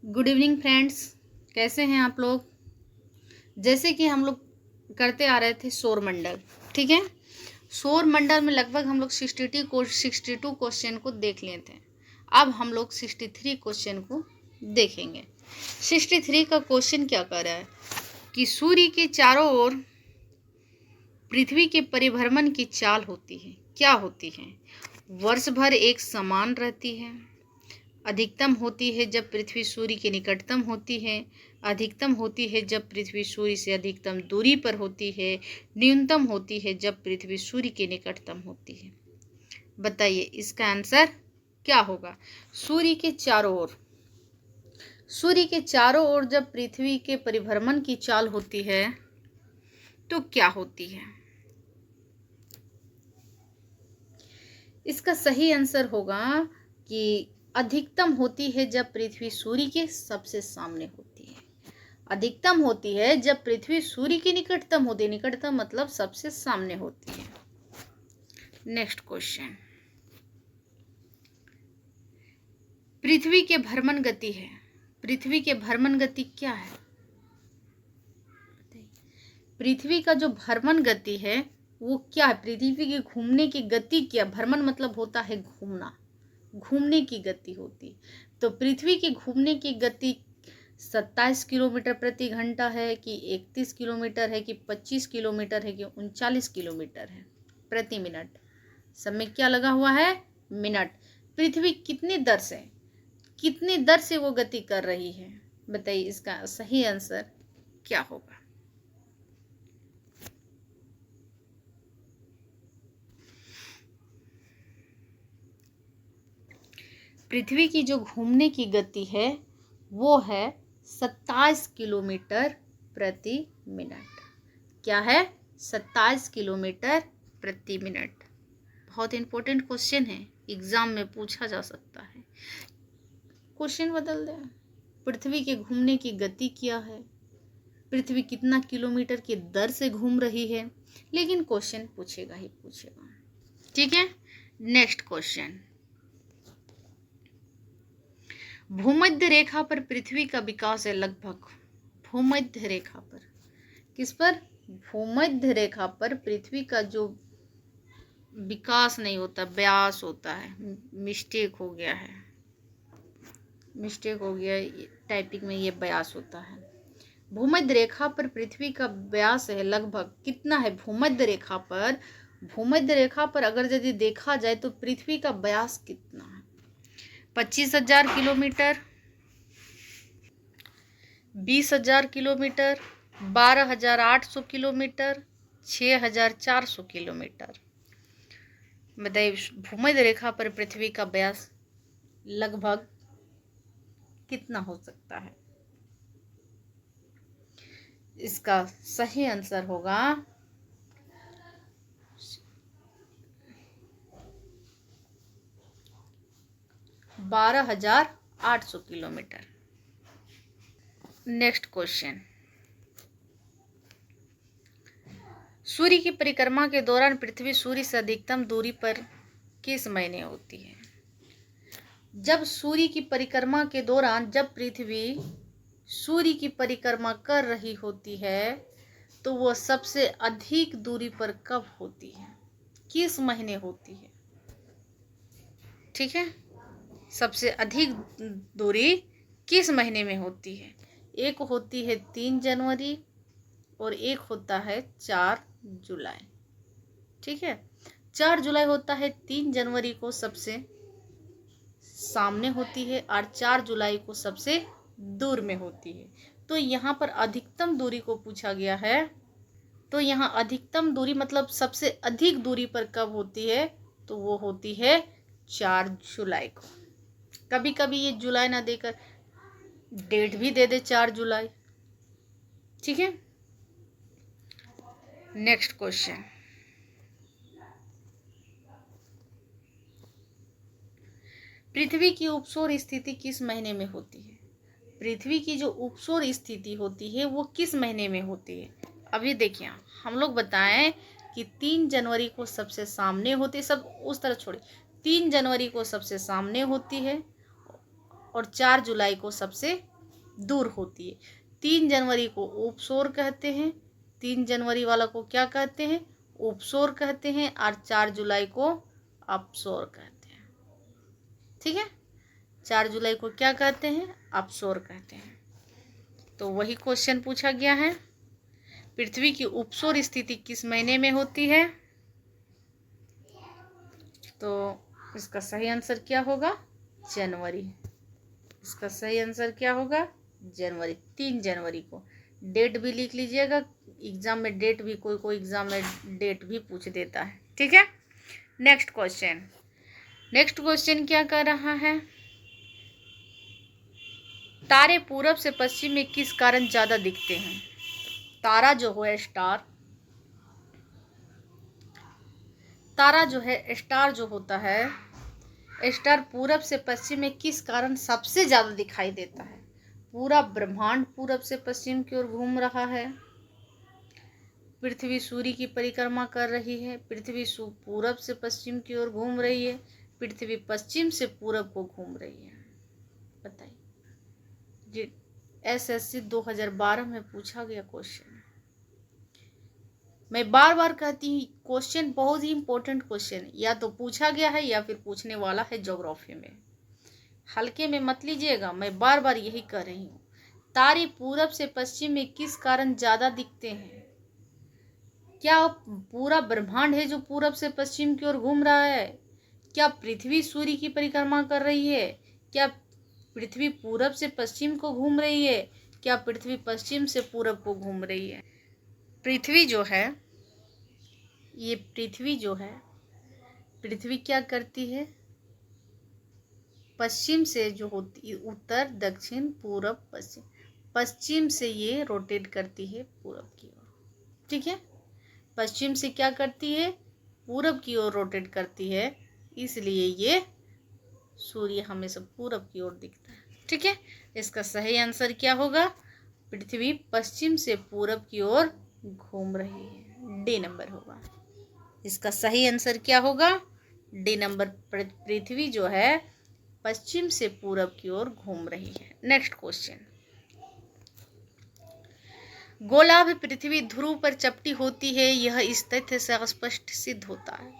Good evening friends, कैसे हैं आप लोग। जैसे कि हम लोग करते आ रहे थे सौर मंडल, ठीक है। सौर मंडल में लगभग हम लोग 62 क्वेश्चन को देख लिए थे। अब हम लोग 63 क्वेश्चन को देखेंगे। 63 का क्वेश्चन क्या कर रहा है कि सूर्य के चारों ओर पृथ्वी के परिभ्रमण की चाल होती है, क्या होती है। वर्ष भर एक समान रहती है। अधिकतम होती है जब पृथ्वी सूर्य के निकटतम होती है। अधिकतम होती है जब पृथ्वी सूर्य से अधिकतम दूरी पर होती है। न्यूनतम होती है जब पृथ्वी सूर्य के निकटतम होती है। बताइए इसका आंसर क्या होगा। सूर्य के चारों ओर जब पृथ्वी के परिभ्रमण की चाल होती है तो क्या होती है। इसका सही आंसर होगा कि अधिकतम होती है जब पृथ्वी सूर्य के सबसे सामने होती है। अधिकतम होती है जब पृथ्वी सूर्य के निकटतम होती है। निकटतम मतलब सबसे सामने होती है। नेक्स्ट क्वेश्चन, पृथ्वी के भ्रमण गति है। पृथ्वी के भ्रमण गति क्या है। पृथ्वी का जो भ्रमण गति है वो क्या है। पृथ्वी के घूमने की गति क्या। भ्रमण मतलब होता है घूमना, घूमने की गति होती। तो पृथ्वी की घूमने की गति 27 किलोमीटर प्रति घंटा है कि 31 किलोमीटर है कि 25 किलोमीटर है कि 39 किलोमीटर है प्रति मिनट। सब में क्या लगा हुआ है, मिनट। पृथ्वी कितनी दर से वो गति कर रही है। बताइए इसका सही आंसर क्या होगा। पृथ्वी की जो घूमने की गति है वो है 27 किलोमीटर प्रति मिनट। क्या है, 27 किलोमीटर प्रति मिनट। बहुत इंपॉर्टेंट क्वेश्चन है, एग्जाम में पूछा जा सकता है। क्वेश्चन बदल दें, पृथ्वी के घूमने की गति क्या है, पृथ्वी कितना किलोमीटर की दर से घूम रही है, लेकिन क्वेश्चन पूछेगा ही पूछेगा। ठीक है। नेक्स्ट क्वेश्चन, भूमध्य रेखा पर पृथ्वी का विकास है लगभग। भूमध्य रेखा पर, किस पर, भूमध्य रेखा पर पृथ्वी का जो विकास नहीं होता, व्यास होता है। मिस्टेक हो गया, टाइपिंग में ये व्यास होता है। भूमध्य रेखा पर पृथ्वी का व्यास है लगभग कितना है। भूमध्य रेखा पर अगर यदि देखा जाए तो पृथ्वी का व्यास कितना है, 25,000 किलोमीटर, 20,000 किलोमीटर, 12,800 किलोमीटर, 6,400 किलोमीटर। बताइए भूमध्य रेखा पर पृथ्वी का व्यास लगभग कितना हो सकता है। इसका सही आंसर होगा 12,800 किलोमीटर। नेक्स्ट क्वेश्चन, सूर्य की परिक्रमा के दौरान पृथ्वी सूर्य से अधिकतम दूरी पर किस महीने होती है। जब सूर्य की परिक्रमा के दौरान जब पृथ्वी सूर्य की परिक्रमा कर रही होती है तो वो सबसे अधिक दूरी पर कब होती है, किस महीने होती है। ठीक है, सबसे अधिक दूरी किस महीने में होती है। एक होती है 3 जनवरी और एक होता है 4 जुलाई। ठीक है, 4 जुलाई होता है, 3 जनवरी को सबसे सामने होती है और 4 जुलाई को सबसे दूर में होती है। तो यहाँ पर अधिकतम दूरी को पूछा गया है। तो यहाँ अधिकतम दूरी मतलब सबसे अधिक दूरी पर कब होती है, तो वो होती है 4 जुलाई को। कभी कभी ये जुलाई ना देकर डेट भी दे दे 4 जुलाई। ठीक है। नेक्स्ट क्वेश्चन, पृथ्वी की उपसौर स्थिति किस महीने में होती है। पृथ्वी की जो उपसौर स्थिति होती है वो किस महीने में होती है। अभी देखिए हम लोग बताएं कि 3 जनवरी को सबसे सामने होती है, सब उस तरह छोड़े, 3 जनवरी को सबसे सामने होती है और 4 जुलाई को सबसे दूर होती है। 3 जनवरी को उपसोर कहते हैं, 3 जनवरी वाला को क्या कहते हैं, उपसोर कहते हैं, और 4 जुलाई को अपसोर कहते हैं। ठीक है, 4 जुलाई को क्या कहते हैं, अपसोर कहते हैं। तो वही क्वेश्चन पूछा गया है, पृथ्वी की उपसोर स्थिति किस महीने में होती है। तो इसका सही आंसर क्या होगा, जनवरी। इसका सही आंसर क्या होगा, जनवरी, 3 जनवरी को। डेट भी लिख लीजिएगा, एग्जाम में डेट भी, कोई कोई एग्जाम में डेट भी पूछ देता है। ठीक है, नेक्स्ट क्वेश्चन। नेक्स्ट क्वेश्चन क्या कर रहा है, तारे पूरब से पश्चिम में किस कारण ज्यादा दिखते हैं। तारा जो है स्टार, तारा जो है स्टार जो होता है, स्टार पूरब से पश्चिम में किस कारण सबसे ज्यादा दिखाई देता है। पूरा ब्रह्मांड पूरब से पश्चिम की ओर घूम रहा है, पृथ्वी सूर्य की परिक्रमा कर रही है, पृथ्वी पूरब से पश्चिम की ओर घूम रही है, पृथ्वी पश्चिम से पूरब को घूम रही है। बताइए, ये एसएससी 2012 में पूछा गया क्वेश्चन। मैं बार बार कहती हूँ, क्वेश्चन बहुत ही इंपॉर्टेंट क्वेश्चन, या तो पूछा गया है या फिर पूछने वाला है ज्योग्राफी में। हल्के में मत लीजिएगा, मैं बार बार यही कह रही हूँ। तारे पूरब से पश्चिम में किस कारण ज्यादा दिखते हैं। क्या पूरा ब्रह्मांड है जो पूरब से पश्चिम की ओर घूम रहा है। क्या पृथ्वी सूर्य की परिक्रमा कर रही है। क्या पृथ्वी पूरब से पश्चिम को घूम रही है। क्या पृथ्वी पश्चिम से पूरब को घूम रही है। पृथ्वी जो है, ये पृथ्वी जो है, पृथ्वी क्या करती है, पश्चिम से जो होती, उत्तर दक्षिण पूरब पश्चिम, पश्चिम से ये रोटेट करती है पूरब की ओर। ठीक है, पश्चिम से क्या करती है, पूरब की ओर रोटेट करती है, इसलिए ये सूर्य हमेशा पूरब की ओर दिखता है। ठीक है, इसका सही आंसर क्या होगा, पृथ्वी पश्चिम से पूरब की ओर घूम रही है, डी नंबर होगा। इसका सही आंसर क्या होगा, डी नंबर, पृथ्वी जो है पश्चिम से पूरब की ओर घूम रही है। नेक्स्ट क्वेश्चन, गोलाभ पृथ्वी ध्रुव पर चपटी होती है, यह इस तथ्य से स्पष्ट सिद्ध होता है।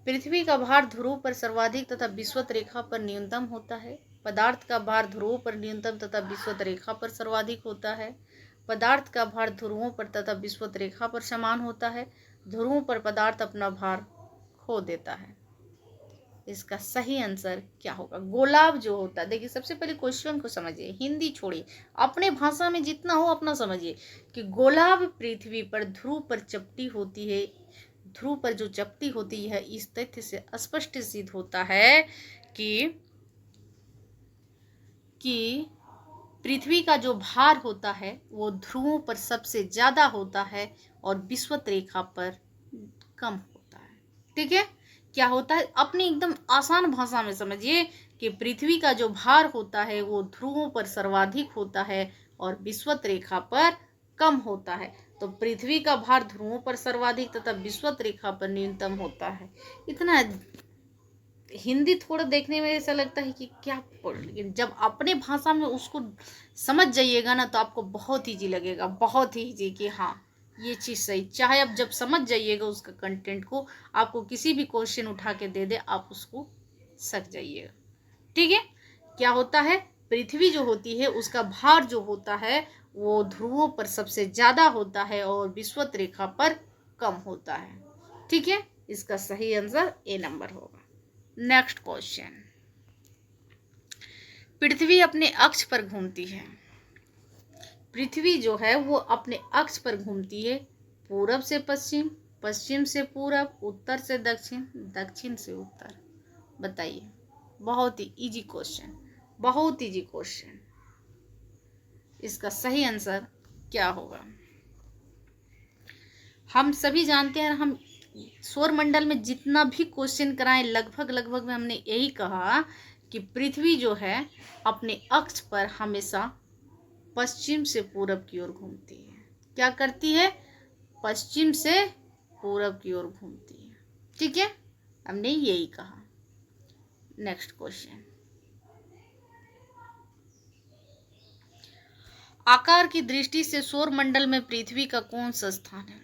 पृथ्वी का भार ध्रुव पर सर्वाधिक तथा विषुवत रेखा पर न्यूनतम होता है। पदार्थ का भार ध्रुवों पर न्यूनतम तथा विषुवत रेखा पर सर्वाधिक होता है। पदार्थ का भार ध्रुवों पर तथा विषुवत रेखा पर समान होता है। ध्रुवों पर पदार्थ अपना भार खो देता है। इसका सही आंसर क्या होगा, गोलाभ जो होता है, देखिए सबसे पहले क्वेश्चन को समझिए, हिंदी छोड़िए, अपने भाषा में जितना हो अपना समझिए कि गोलाभ पृथ्वी पर ध्रुव पर चपटी होती है। ध्रुव पर जो चपटी होती है, इस तथ्य से स्पष्ट सिद्ध होता है कि पृथ्वी का जो भार होता है वो ध्रुवों पर सबसे ज्यादा होता है और विषुवत रेखा पर कम होता है। ठीक है, क्या होता है, अपनी एकदम आसान भाषा में समझिए कि पृथ्वी का जो भार होता है वो ध्रुवों पर सर्वाधिक होता है और विषुवत रेखा पर कम होता है। तो पृथ्वी का भार ध्रुवों पर सर्वाधिक तथा विषुवत रेखा पर न्यूनतम होता है। इतना हिंदी थोड़ा देखने में ऐसा लगता है कि क्या पढ़, लेकिन जब अपने भाषा में उसको समझ जाइएगा ना तो आपको बहुत ईजी लगेगा, बहुत ही ईजी कि हाँ ये चीज़ सही। चाहे आप जब समझ जाइएगा उसका कंटेंट को, आपको किसी भी क्वेश्चन उठा के दे दे आप उसको सक जाइएगा। ठीक है, क्या होता है, पृथ्वी जो होती है उसका भार जो होता है वो ध्रुवों पर सबसे ज्यादा होता है और विषुवत रेखा पर कम होता है। ठीक है, इसका सही आंसर ए नंबर होगा। नेक्स्ट क्वेश्चन, पृथ्वी अपने अक्ष पर घूमती है। पृथ्वी जो है वो अपने अक्ष पर घूमती है, पूरब से पश्चिम, पश्चिम से पूरब, उत्तर से दक्षिण, दक्षिण से उत्तर। बताइए, बहुत ही इजी क्वेश्चन, बहुत इजी क्वेश्चन। इसका सही आंसर क्या होगा, हम सभी जानते हैं, हम सौर मंडल में जितना भी क्वेश्चन कराएं लगभग में हमने यही कहा कि पृथ्वी जो है अपने अक्ष पर हमेशा पश्चिम से पूरब की ओर घूमती है। क्या करती है, पश्चिम से पूरब की ओर घूमती है। ठीक है, हमने यही कहा। नेक्स्ट क्वेश्चन, आकार की दृष्टि से सौर मंडल में पृथ्वी का कौन सा स्थान है?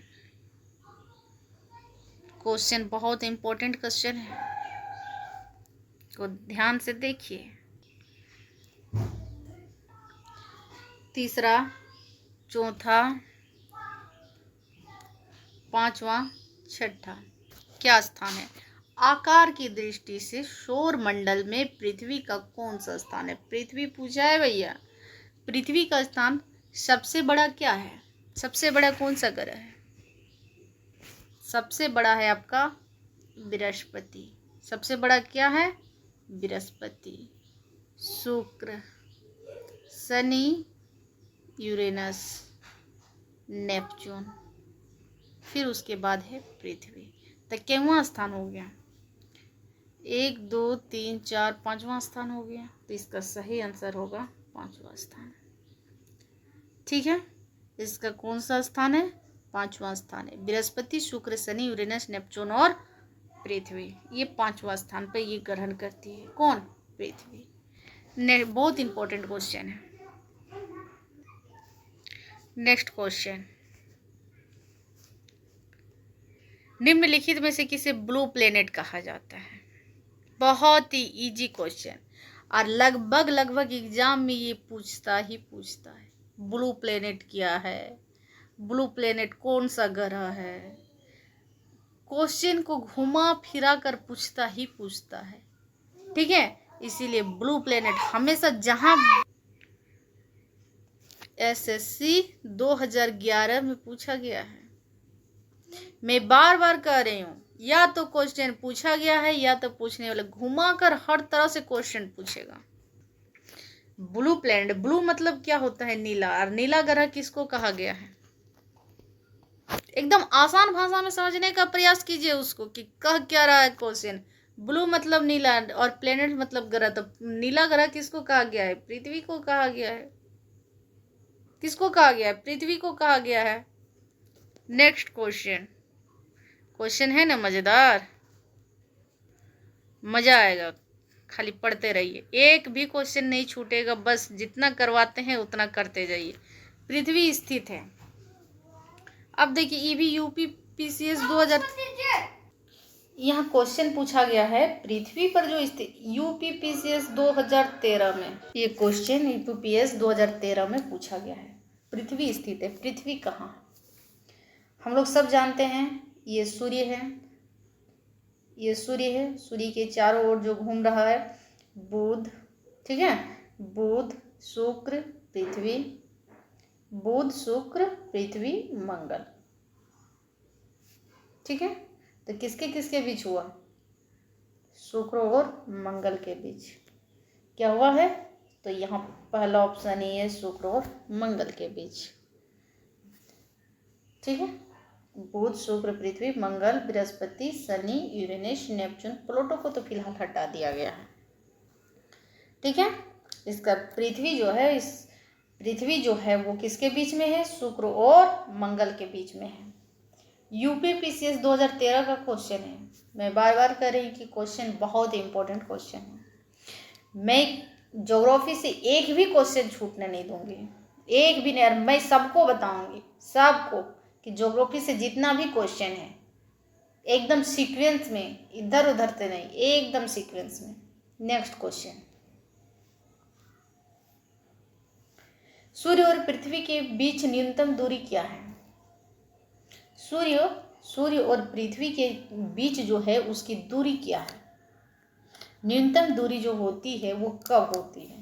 क्वेश्चन बहुत इंपॉर्टेंट क्वेश्चन है, तो ध्यान से देखिए। तीसरा, चौथा, पांचवा, छठा, क्या स्थान है? आकार की दृष्टि से सौर मंडल में पृथ्वी का कौन सा स्थान है? पृथ्वी पूछा है भैया। पृथ्वी का स्थान सबसे बड़ा क्या है? सबसे बड़ा कौन सा ग्रह है? सबसे बड़ा है आपका बृहस्पति। सबसे बड़ा क्या है? बृहस्पति, शुक्र, शनि, यूरेनस, नेपच्यून, फिर उसके बाद है पृथ्वी। तो कितवां स्थान हो गया? 1 2 3 4 5वां स्थान हो गया। तो इसका सही आंसर होगा 5वां स्थान। ठीक है, इसका कौन सा स्थान है? 5वां स्थान है। बृहस्पति, शुक्र, शनि, यूरेनस, नेपच्यून और पृथ्वी, ये 5वां स्थान पर ये ग्रहण करती है। कौन? पृथ्वी। बहुत इंपॉर्टेंट क्वेश्चन है। नेक्स्ट क्वेश्चन, निम्नलिखित में से किसे ब्लू प्लेनेट कहा जाता है? बहुत ही इजी क्वेश्चन, और लगभग एग्जाम में ये पूछता है। ब्लू प्लेनेट क्या है? ब्लू प्लेनेट कौन सा ग्रह है? क्वेश्चन को घुमा फिरा कर पूछता है। ठीक है, इसीलिए ब्लू प्लेनेट हमेशा जहां एसएससी 2011 में पूछा गया है, मैं बार बार कह रही हूँ, या तो क्वेश्चन पूछा गया है या तो पूछने वाले घुमा कर हर तरह से क्वेश्चन पूछेगा। ब्लू प्लेनेट, ब्लू मतलब क्या होता है? नीला। और नीला ग्रह किसको कहा गया है? एकदम आसान भाषा में समझने का प्रयास कीजिए उसको कि कह क्या रहा है क्वेश्चन। ब्लू मतलब नीला और प्लेनेट मतलब ग्रह, तो नीला ग्रह किसको कहा गया है? पृथ्वी को कहा गया है। किसको कहा गया है? पृथ्वी को कहा गया है। नेक्स्ट क्वेश्चन है ना मजेदार, मजा आएगा, खाली पढ़ते रहिए, एक भी क्वेश्चन नहीं छूटेगा, बस जितना करवाते हैं उतना करते जाइए। पृथ्वी स्थित है, अब देखिए ईवी यूपी पीसीएस 2000, यहाँ क्वेश्चन पूछा गया है पृथ्वी पर जो स्थित यूपी पीसीएस 2013 में, ये क्वेश्चन यूपीपीएस 2013 में पूछा गया है। पृथ्वी स्थित है, पृथ्वी कहाँ? हम लोग सब जानते हैं ये सूर्य है, ये सूर्य है, सूर्य के चारों ओर जो घूम रहा है बुध, ठीक है, बुध, शुक्र, पृथ्वी, बुध, शुक्र, पृथ्वी, मंगल। ठीक है, तो किसके किसके बीच हुआ? शुक्र और मंगल के बीच क्या हुआ है? तो यहाँ पहला ऑप्शन ही है, शुक्र और मंगल के बीच। ठीक है, Budh, Shukra, Prithvi, Mangal, Brihaspati, Shani, Uranus, Neptune, Pluto को तो फिलहाल हटा दिया गया है। ठीक है, इसका पृथ्वी जो है वो किसके बीच में है? शुक्र और मंगल के बीच में है। यूपी पीसीएस 2013 का क्वेश्चन है, मैं बार बार कह रही कि क्वेश्चन बहुत इंपॉर्टेंट क्वेश्चन है। मैं ज्योग्राफी से एक भी क्वेश्चन छूटने नहीं दूंगी, एक भी नहीं, और मैं सबको बताऊंगी, सबको, कि ज्योग्राफी से जितना भी क्वेश्चन है एकदम सीक्वेंस में, इधर उधर से नहीं, एकदम सीक्वेंस में। नेक्स्ट क्वेश्चन, सूर्य और पृथ्वी के बीच न्यूनतम दूरी क्या है? सूर्य और पृथ्वी के बीच जो है उसकी दूरी क्या है? न्यूनतम दूरी जो होती है वो कब होती है?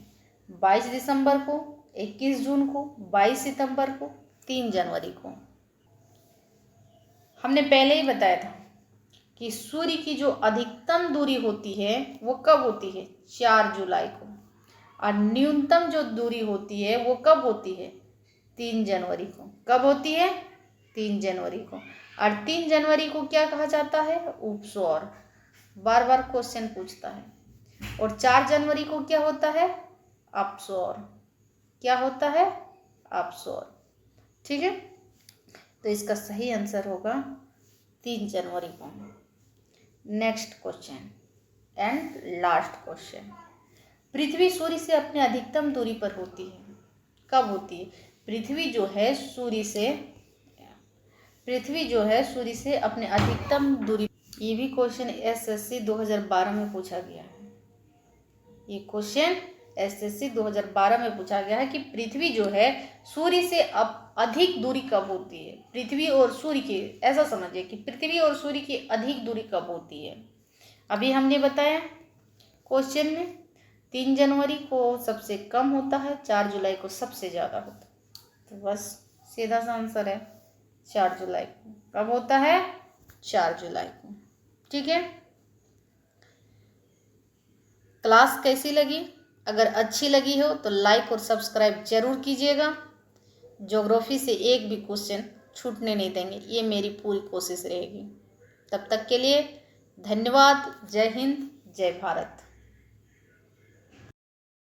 22 दिसंबर को, 21 जून को, 22 सितंबर को, 3 जनवरी को। हमने पहले ही बताया था कि सूर्य की जो अधिकतम दूरी होती है वो कब होती है? 4 जुलाई को, और न्यूनतम जो दूरी होती है वो कब होती है? 3 जनवरी को। कब होती है? 3 जनवरी को। और 3 जनवरी को क्या कहा जाता है? उपसौर। बार बार क्वेश्चन पूछता है। और 4 जनवरी को क्या होता है? अपसौर। क्या होता है? अपसौर। ठीक है, तो इसका सही आंसर होगा 3 जनवरी को। Next question and last question, Prithvi Surya से अपने अधिकतम दूरी पर होती है, कब होती है? पृथ्वी जो है सूर्य से अपने अधिकतम दूरी। ये भी क्वेश्चन एसएससी 2012 में पूछा गया है। ये क्वेश्चन एसएससी 2012 में पूछा गया है कि पृथ्वी जो है सूर्य से अब अधिक दूरी कब होती है। पृथ्वी और सूर्य की, ऐसा समझिए कि पृथ्वी और सूर्य की अधिक दूरी कब होती है। अभी हमने बताया क्वेश्चन में 3 जनवरी को सबसे कम होता है, 4 जुलाई को सबसे ज़्यादा होता है। तो बस सीधा सा आंसर है 4 जुलाई को। कब होता है? 4 जुलाई को। ठीक है। क्लास कैसी लगी? अगर अच्छी लगी हो तो लाइक और सब्सक्राइब जरूर कीजिएगा। ज्योग्राफी से एक भी क्वेश्चन छूटने नहीं देंगे, ये मेरी पूरी कोशिश रहेगी। तब तक के लिए धन्यवाद। जय हिंद, जय भारत।